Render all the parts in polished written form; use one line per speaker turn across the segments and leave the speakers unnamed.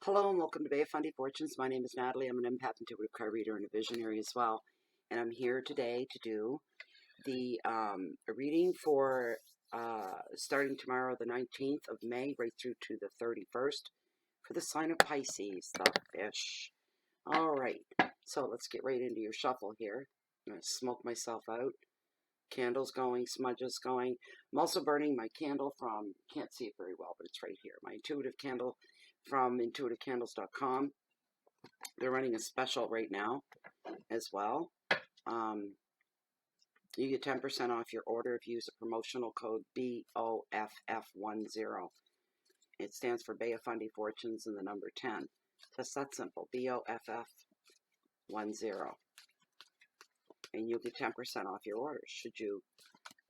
Hello and welcome to Bay of Fundy Fortunes. My name is Natalie. I'm an empath, intuitive card reader, and a visionary as well. And I'm here today to do the reading for starting tomorrow, the 19th of May, right through to the 31st, for the sign of Pisces, the fish. All right, so let's get right into your shuffle here. I'm going to smoke myself out. Candles going, smudges going. I'm also burning my candle from, can't see it very well, but it's right here. My intuitive candle from intuitivecandles.com. They're running a special right now as well. You get 10% off your order if you use a promotional code BOFF10. It stands for Bay of Fundy Fortunes and the number 10. Just that simple, BOFF10. And you'll get 10% off your orders should you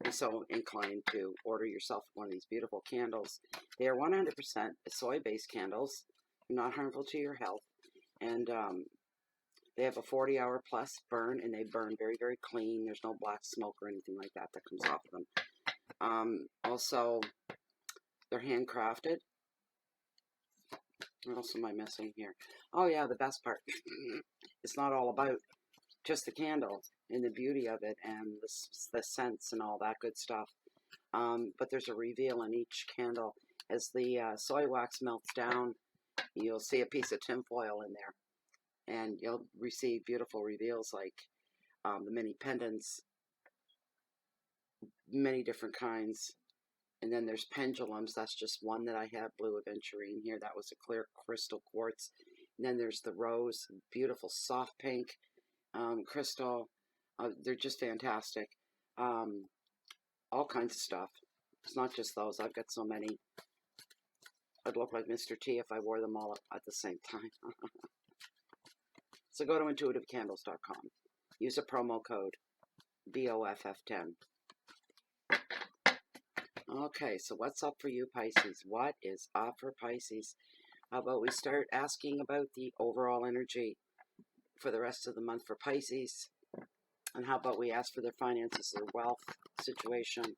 be so inclined to order yourself one of these beautiful candles. They are 100% soy-based candles, not harmful to your health, and they have a 40-hour plus burn, and they burn very, very clean. There's no black smoke or anything like that comes off of them. Also, they're handcrafted. What else am I missing here? Oh yeah, the best part. It's not all about just the candle and the beauty of it and the scents and all that good stuff. But there's a reveal in each candle. As the soy wax melts down, you'll see a piece of tinfoil in there. And you'll receive beautiful reveals like the mini pendants, many different kinds. And then there's pendulums. That's just one that I have, blue aventurine here. That was a clear crystal quartz. And then there's the rose, beautiful soft pink crystal. They're just fantastic. All kinds of stuff. It's not just those. I've got so many. I'd look like Mr. T if I wore them all at the same time. So go to intuitivecandles.com. Use a promo code BOFF10. Okay, so what's up for you, Pisces? What is up for Pisces? How about we start asking about the overall energy for the rest of the month for Pisces? And how about we ask for their finances, their wealth situation?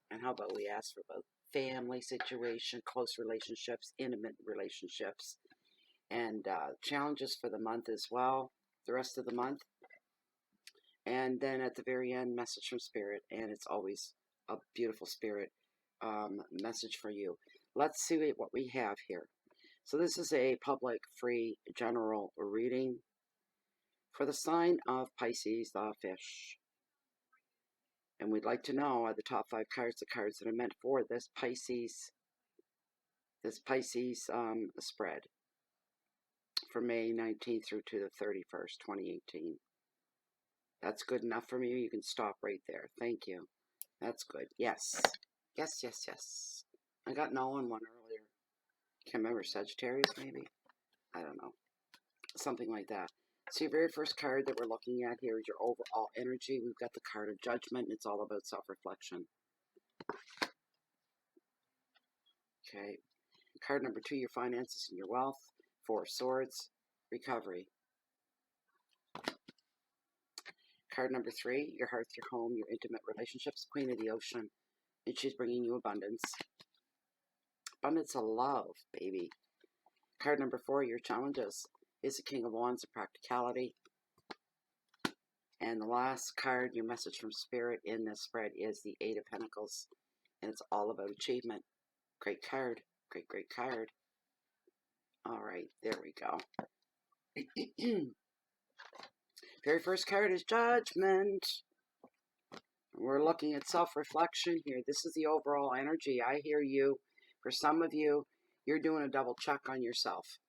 And how about we ask for both family situation, close relationships, intimate relationships, and challenges for the month as well, the rest of the month. And then at the very end, message from Spirit, and it's always a beautiful Spirit message for you. Let's see what we have here. So this is a public, free, general reading for the sign of Pisces, the fish. And we'd like to know, are the top 5 cards the cards that are meant for this Pisces spread from May 19th through to the 31st, 2018. That's good enough for me. You can stop right there. Thank you. That's good. Yes. Yes, yes, yes. I got no on one earlier. Can't remember. Sagittarius, maybe? I don't know. Something like that. So your very first card that we're looking at here is your overall energy. We've got the card of Judgment. It's all about self-reflection. Okay. Card number 2, your finances and your wealth. 4 of Swords, recovery. Card number 3, your hearth, your home, your intimate relationships. Queen of the Ocean. And she's bringing you abundance. Abundance of love, baby. Card number 4, your challenges, is the King of Wands, of practicality. And the last card, your message from Spirit in this spread, is the 8 of Pentacles. And it's all about achievement. Great card. Great, great card. All right, there we go. Very first card is Judgment. We're looking at self-reflection here. This is the overall energy. I hear you. For some of you, you're doing a double check on yourself.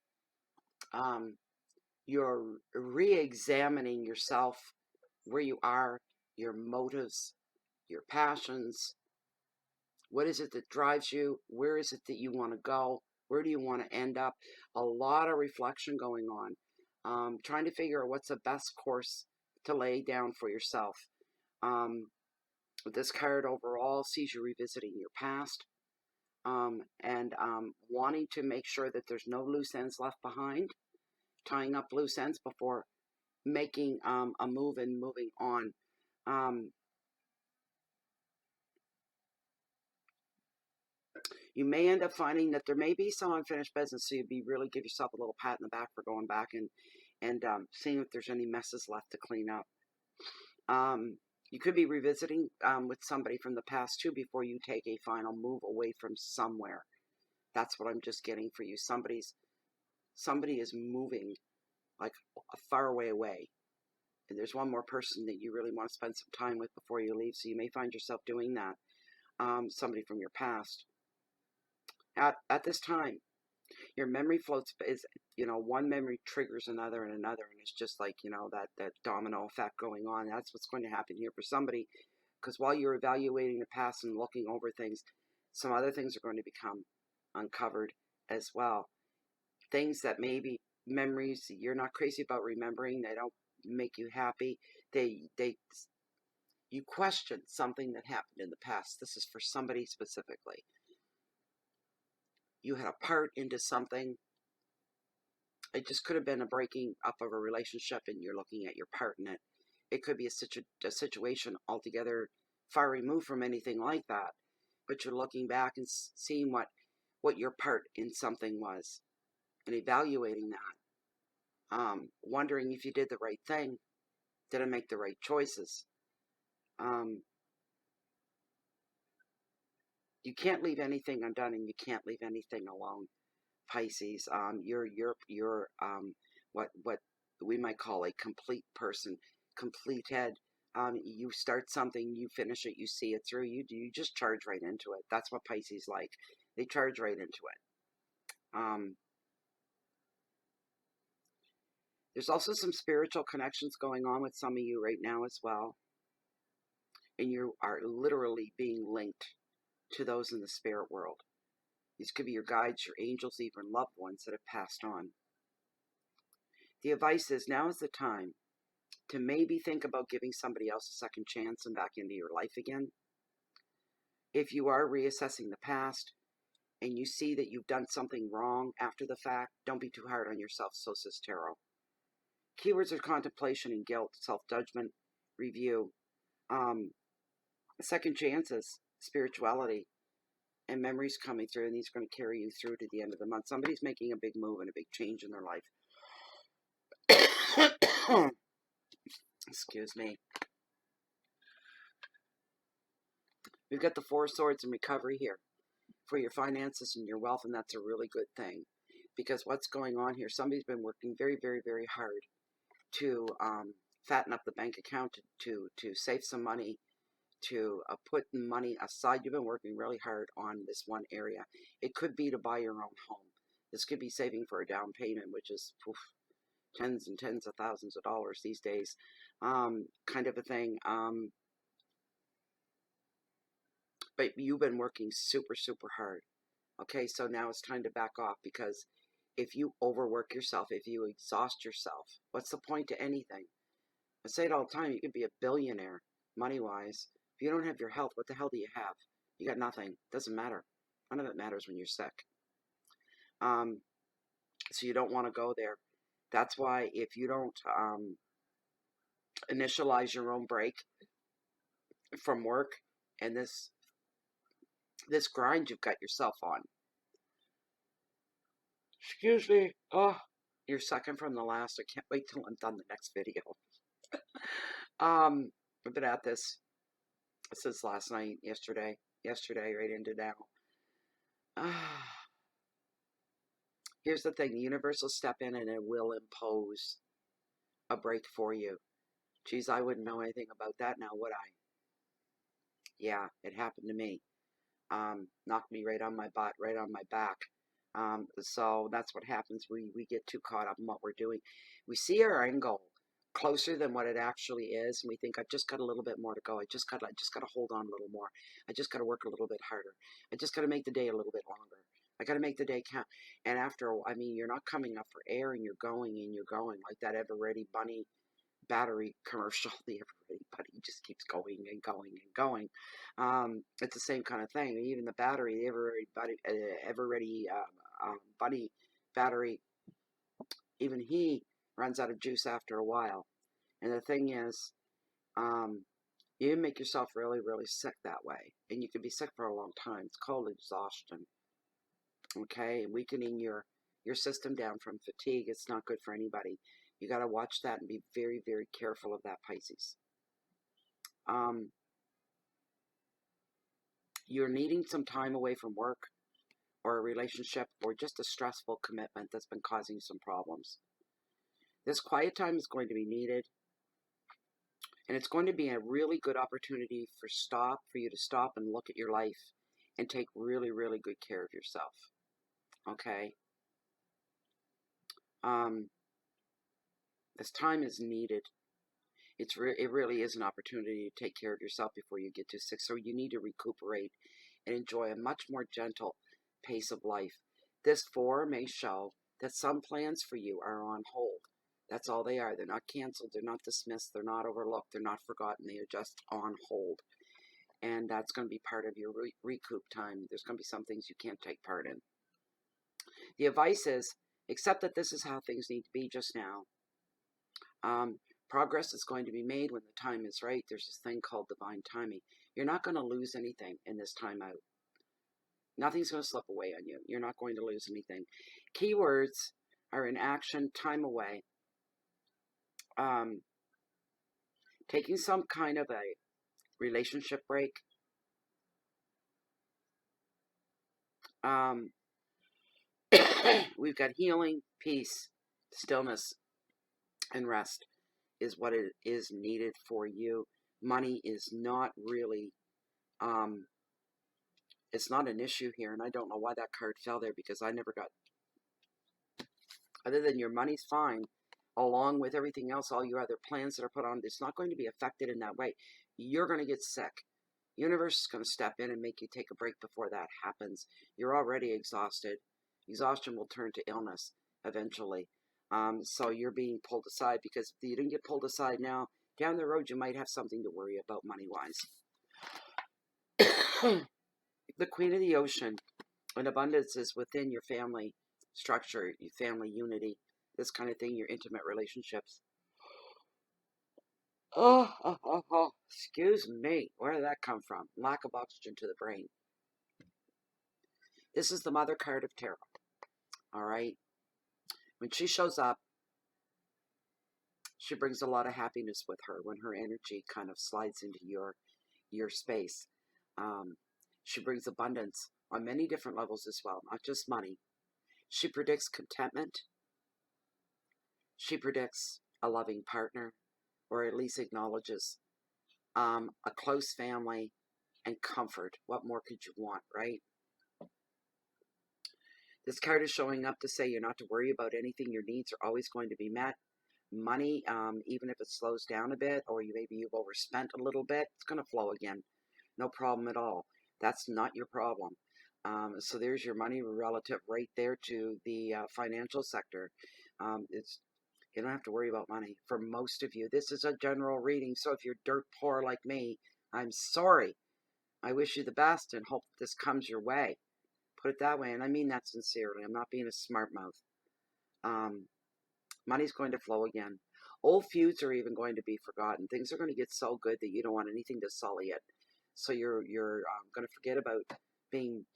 You're re-examining yourself, where you are, your motives, your passions. What is it that drives you? Where is it that you want to go? Where do you want to end up? A lot of reflection going on. Trying to figure out what's the best course to lay down for yourself. This card overall sees you revisiting your past. And wanting to make sure that there's no loose ends left behind. Tying up loose ends before making a move and moving on. You may end up finding that there may be some unfinished business, so you'd be really give yourself a little pat in the back for going back and seeing if there's any messes left to clean up. You could be revisiting with somebody from the past too before you take a final move away from somewhere. That's what I'm just getting for you. Somebody is moving like a far away. And there's one more person that you really want to spend some time with before you leave. So you may find yourself doing that. Somebody from your past. At this time, your memory floats is, one memory triggers another and another, and it's just like, that domino effect going on. That's what's going to happen here for somebody, because while you're evaluating the past and looking over things, some other things are going to become uncovered as well. Things that maybe memories you're not crazy about remembering, they don't make you happy. You question something that happened in the past. This is for somebody specifically. You had a part into something. It just could have been a breaking up of a relationship, and you're looking at your part in it. It could be a situation altogether far removed from anything like that, but you're looking back and seeing what your part in something was and evaluating that. Wondering if you did the right thing. Did I make the right choices? You can't leave anything undone, and you can't leave anything alone, Pisces. You're what we might call a complete person, complete head. You start something, you finish it, you see it through. You just charge right into it. That's what Pisces like. They charge right into it. There's also some spiritual connections going on with some of you right now as well, and you are literally being linked to those in the spirit world. These could be your guides, your angels, even loved ones that have passed on. The advice is now is the time to maybe think about giving somebody else a second chance and back into your life again. If you are reassessing the past and you see that you've done something wrong after the fact, don't be too hard on yourself, so says tarot. Keywords are contemplation and guilt, self-judgment, review, second chances, spirituality, and memories coming through, and these are going to carry you through to the end of the month. Somebody's making a big move and a big change in their life. Excuse me. We've got the Four of Swords and recovery here for your finances and your wealth, and that's a really good thing. Because what's going on here, somebody's been working very, very, very hard to fatten up the bank account, to save some money, to put money aside. You've been working really hard on this one area. It could be to buy your own home. This could be saving for a down payment, which is tens and tens of thousands of dollars these days, kind of a thing. But you've been working super, super hard. Okay, so now it's time to back off, because if you overwork yourself, if you exhaust yourself, what's the point to anything? I say it all the time, you could be a billionaire, money-wise. If you don't have your health, what the hell do you have? You got nothing. Doesn't matter. None of it matters when you're sick. So you don't want to go there. That's why if you don't initialize your own break from work and this grind you've got yourself on. Excuse me. Oh, you're second from the last. I can't wait till I'm done the next video. I've been at this since last night, yesterday, right into now. Here's the thing. The universe will step in and it will impose a break for you. Geez, I wouldn't know anything about that now, would I? Yeah, it happened to me. Knocked me right on my butt, right on my back. So that's what happens. We get too caught up in what we're doing. We see our end goal closer than what it actually is, and we think, I've just got a little bit more to go. I just got to hold on a little more. I just got to work a little bit harder. I just got to make the day a little bit longer. I got to make the day count. And after, you're not coming up for air, and you're going like that Ever Ready Bunny battery commercial. The Ever Ready Bunny just keeps going and going and going. It's the same kind of thing. Even the battery, the Ever Ready Bunny battery, even he runs out of juice after a while. And the thing is, you make yourself really, really sick that way. And you can be sick for a long time. It's called exhaustion. Okay, weakening your system down from fatigue. It's not good for anybody. You got to watch that and be very, very careful of that, Pisces. Um, you're needing some time away from work or a relationship or just a stressful commitment that's been causing some problems. This quiet time is going to be needed, and it's going to be a really good opportunity for you to stop and look at your life and take really, really good care of yourself. Okay? Um, this time is needed. It really is an opportunity to take care of yourself before you get too sick. So you need to recuperate and enjoy a much more gentle pace of life. This 4 may show that some plans for you are on hold. That's all they are. They're not canceled. They're not dismissed. They're not overlooked. They're not forgotten. They are just on hold. And that's going to be part of your recoup time. There's going to be some things you can't take part in. The advice is, accept that this is how things need to be just now. Progress is going to be made when the time is right. There's this thing called divine timing. You're not going to lose anything in this time out. Nothing's going to slip away on you. You're not going to lose anything. Keywords are in action, time away, taking some kind of a relationship break. We've got healing, peace, stillness, and rest is what it is needed for you. Money is not really, it's not an issue here, and I don't know why that card fell there because I never got, other than your money's fine, along with everything else, all your other plans that are put on, it's not going to be affected in that way. You're going to get sick. Universe is going to step in and make you take a break before that happens. You're already exhausted. Exhaustion will turn to illness eventually. So you're being pulled aside because if you didn't get pulled aside now, down the road you might have something to worry about money-wise. The Queen of the Ocean, and abundance is within your family structure, your family unity, this kind of thing, your intimate relationships. Oh, excuse me. Where did that come from? Lack of oxygen to the brain. This is the mother card of tarot. All right. When she shows up, she brings a lot of happiness with her when her energy kind of slides into your space. She brings abundance on many different levels as well, not just money. She predicts contentment. She predicts a loving partner, or at least acknowledges a close family and comfort. What more could you want, right? This card is showing up to say you're not to worry about anything. Your needs are always going to be met. Money, even if it slows down a bit, or maybe you've overspent a little bit, it's going to flow again. No problem at all. That's not your problem. So there's your money relative right there to the financial sector. You don't have to worry about money for most of you. This is a general reading, so if you're dirt poor like me, I'm sorry. I wish you the best and hope this comes your way. Put it that way, and I mean that sincerely. I'm not being a smart mouth. Money's going to flow again. Old feuds are even going to be forgotten. Things are going to get so good that you don't want anything to sully it. So you're going to forget about being,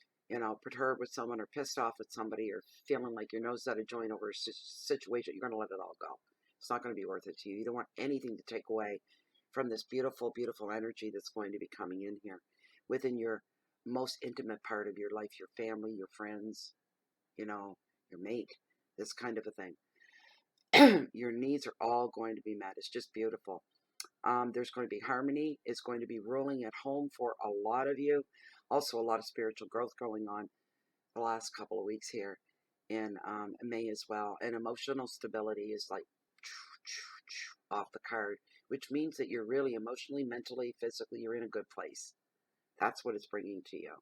perturbed with someone or pissed off at somebody or feeling like your nose is out of joint over a situation. You're going to let it all go. It's not going to be worth it to you. You don't want anything to take away from this beautiful, beautiful energy that's going to be coming in here within your most intimate part of your life, your family, your friends, your mate, this kind of a thing. Your needs are all going to be met. It's just beautiful. There's going to be harmony. It's going to be ruling at home for a lot of you. Also, a lot of spiritual growth going on the last couple of weeks here in May as well. And emotional stability is like off the card, which means that you're really emotionally, mentally, physically, you're in a good place. That's what it's bringing to you.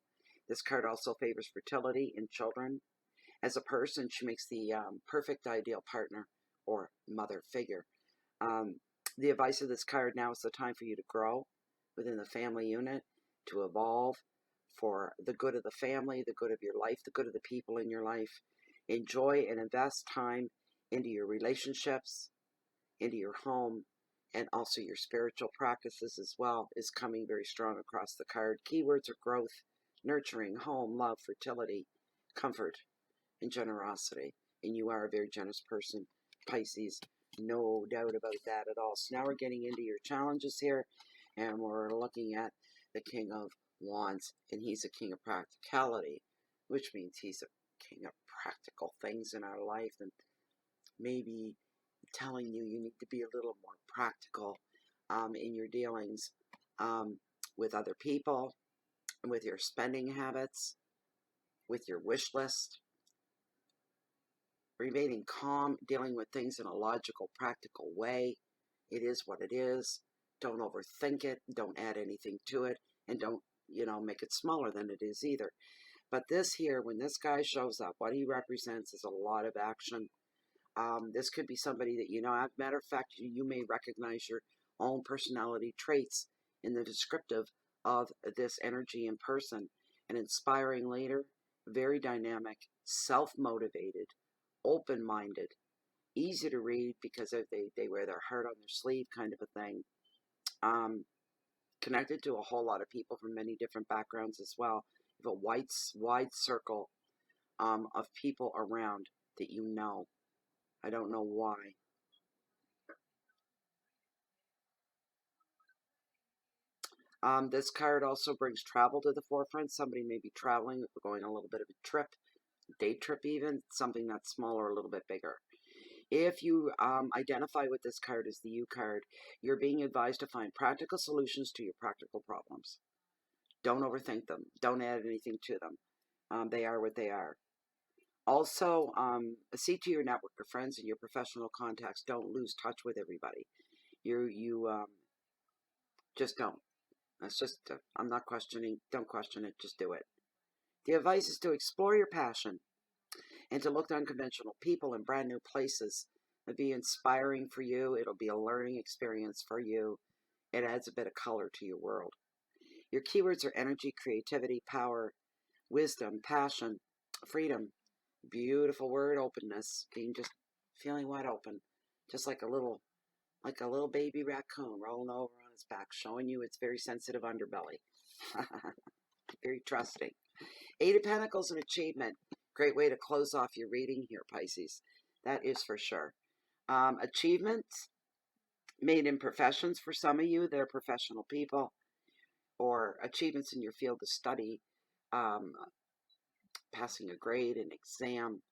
This card also favors fertility in children. As a person, she makes the perfect ideal partner or mother figure. The advice of this card: now is the time for you to grow within the family unit, to evolve for the good of the family, the good of your life, the good of the people in your life. Enjoy and invest time into your relationships, into your home, and also your spiritual practices as well is coming very strong across the card. Keywords are growth, nurturing, home, love, fertility, comfort and generosity. And you are a very generous person, Pisces. No doubt about that at all. So now we're getting into your challenges here, and we're looking at the King of Wands, and he's a king of practicality, which means he's a king of practical things in our life, and maybe telling you need to be a little more practical in your dealings with other people, with your spending habits, with your wish list, remaining calm, dealing with things in a logical, practical way. It is what it is. Don't overthink it. Don't add anything to it. And don't, make it smaller than it is either. But this here, when this guy shows up, what he represents is a lot of action. This could be somebody that, as a matter of fact, you may recognize your own personality traits in the descriptive of this energy in person. An inspiring leader, very dynamic, self-motivated, open-minded, easy to read because they wear their heart on their sleeve kind of a thing. Connected to a whole lot of people from many different backgrounds as well. You have a wide circle of people around that you know. I don't know why. This card also brings travel to the forefront. Somebody may be traveling, going on a little bit of a trip, day trip even, something that's smaller, a little bit bigger. If you identify with this card as the U card, you're being advised to find practical solutions to your practical problems. Don't overthink them. Don't add anything to them. They are what they are. Also, see to your network of friends and your professional contacts. Don't lose touch with everybody. You just don't. That's just, I'm not questioning. Don't question it. Just do it. The advice is to explore your passion and to look to unconventional people and brand new places. It'll be inspiring for you. It'll be a learning experience for you. It adds a bit of color to your world. Your keywords are energy, creativity, power, wisdom, passion, freedom. Beautiful word, openness. Being just feeling wide open. Just like a little baby raccoon rolling over on its back, showing you its very sensitive underbelly. Very trusting. Eight of Pentacles and achievement. Great way to close off your reading here, Pisces. That is for sure. Achievements made in professions for some of you. They're professional people. Or achievements in your field of study. Passing a grade, an exam.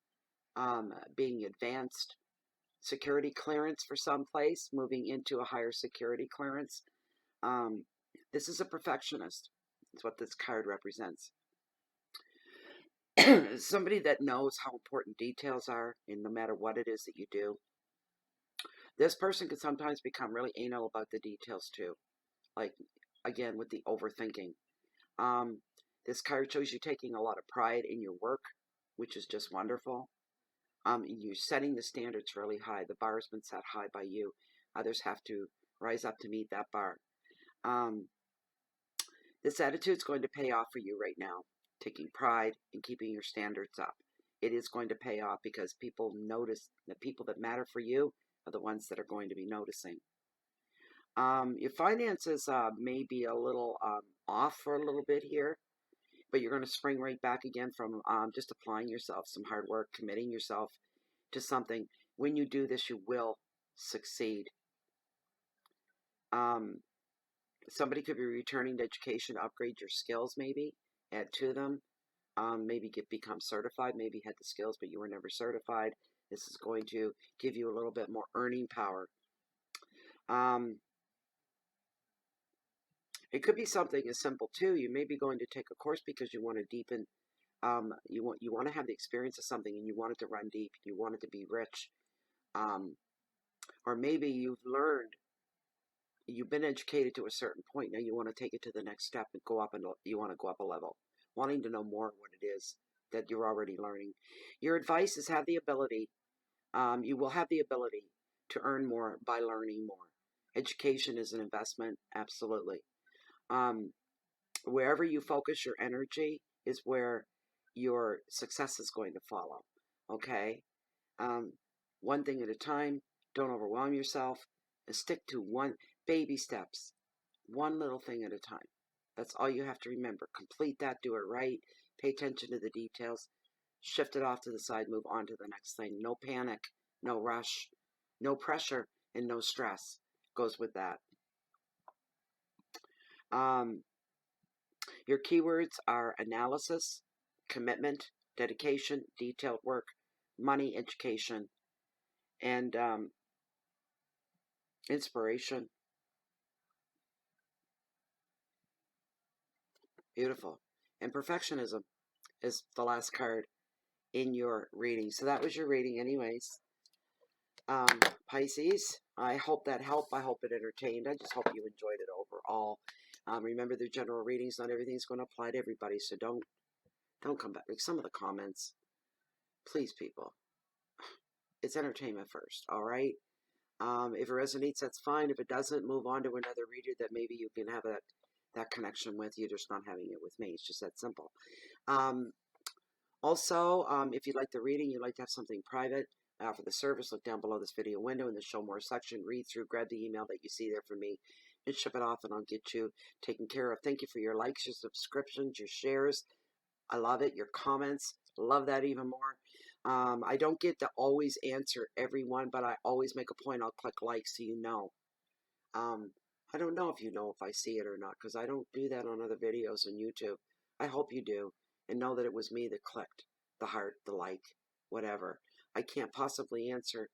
Being advanced. Security clearance for some place. Moving into a higher security clearance. This is a perfectionist. That's what this card represents. Somebody that knows how important details are, and no matter what it is that you do. This person can sometimes become really anal about the details too. Like, again, with the overthinking. This card shows you taking a lot of pride in your work, which is just wonderful. You're setting the standards really high. The bar has been set high by you. Others have to rise up to meet that bar. This attitude is going to pay off for you right now. Taking pride in keeping your standards up. It is going to pay off because people notice. The people that matter for you are the ones that are going to be noticing. Your finances may be a little off for a little bit here, but you're going to spring right back again from just applying yourself, some hard work, committing yourself to something. When you do this, you will succeed. Somebody could be returning to education, upgrade your skills maybe, add to them. Maybe become certified, maybe had the skills, but you were never certified. This is going to give you a little bit more earning power. It could be something as simple too. You may be going to take a course because you want to deepen. You want to have the experience of something, and you want it to run deep. You want it to be rich. Or maybe you've learned. You've been educated to a certain point. Now you want to take it to the next step and go up, and you want to go up a level, wanting to know more of what it is that you're already learning. Your advice is have the ability. You will have the ability to earn more by learning more. Education is an investment, absolutely. Wherever you focus your energy is where your success is going to follow. Okay? One thing at a time. Don't overwhelm yourself. And stick to one baby steps. One little thing at a time. That's all you have to remember. Complete that. Do it right. Pay attention to the details. shift it off to the side, move on to the next thing. No panic, no rush, no pressure, and no stress goes with that. Your keywords are analysis, commitment, dedication, detailed work, money, education, and inspiration. Beautiful. And perfectionism is the last card in your reading. So that was your reading anyways. Pisces, I hope that helped. I hope it entertained. I just hope you enjoyed it overall. Remember, the general readings, not everything's going to apply to everybody, so don't come back. Like some of the comments, please, people, it's entertainment first, all right? If it resonates, that's fine. If it doesn't, move on to another reader that maybe you can have that connection with. You're just not having it with me. It's just that simple. Also, if you'd like the reading, you'd like to have something private for the service, look down below this video window in the Show More section. Read through, grab the email that you see there from me, and ship it off, and I'll get you taken care of. Thank you for your likes, your subscriptions, your shares. I love it. Your comments, love that even more. I don't get to always answer everyone, but I always make a point. I'll click like so you know. I don't know if you know if I see it or not, because I don't do that on other videos on YouTube. I hope you do, and know that it was me that clicked the heart, the like, whatever. I can't possibly answer.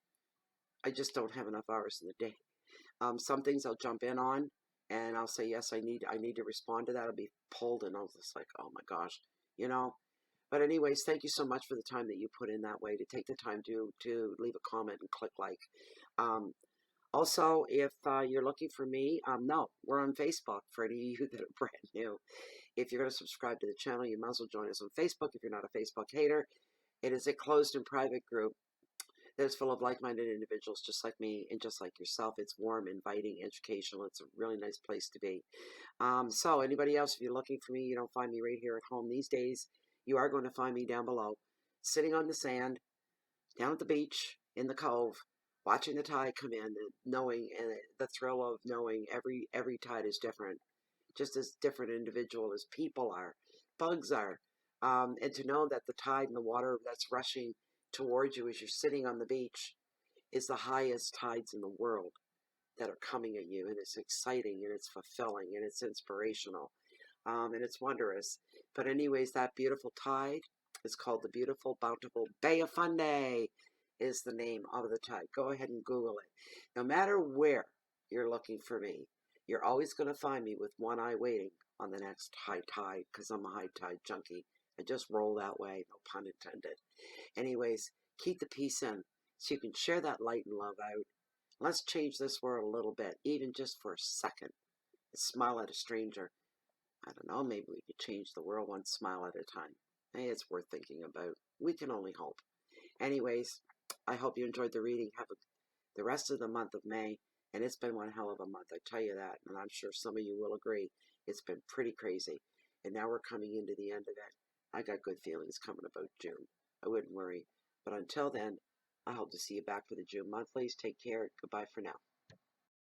I just don't have enough hours in the day. Some things I'll jump in on, and I'll say, yes, I need to respond to that. I'll be pulled, and I'll just like, oh my gosh, you know. But anyways, thank you so much for the time that you put in that way, to take the time to leave a comment and click like. Also, if you're looking for me, no, we're on Facebook for any of you that are brand new. If you're going to subscribe to the channel, you might as well join us on Facebook. If you're not a Facebook hater, it is a closed and private group that is full of like-minded individuals just like me and just like yourself. It's warm, inviting, educational. It's a really nice place to be. So anybody else, if you're looking for me, you don't find me right here at home these days. You are going to find me down below, sitting on the sand, down at the beach, in the cove, watching the tide come in, and knowing, and the thrill of knowing every tide is different, just as different individual as people are, bugs are, and to know that the tide and the water that's rushing towards you as you're sitting on the beach is the highest tides in the world that are coming at you, and it's exciting, and it's fulfilling, and it's inspirational, and it's wondrous. But anyways, that beautiful tide is called the beautiful, bountiful Bay of Fundy is the name of the tide. Go ahead and Google it. No matter where you're looking for me, you're always going to find me with one eye waiting on the next high tide, because I'm a high tide junkie. I just roll that way, no pun intended. Anyways, keep the peace in so you can share that light and love out. Let's change this world a little bit, even just for a second. Smile at a stranger. I don't know, maybe we could change the world one smile at a time. Hey, it's worth thinking about. We can only hope. Anyways, I hope you enjoyed the reading. Have the rest of the month of May, and it's been one hell of a month, I tell you that, and I'm sure some of you will agree. It's been pretty crazy, and now we're coming into the end of it. I got good feelings coming about June. I wouldn't worry. But until then, I hope to see you back for the June monthlies. Take care. Goodbye for now.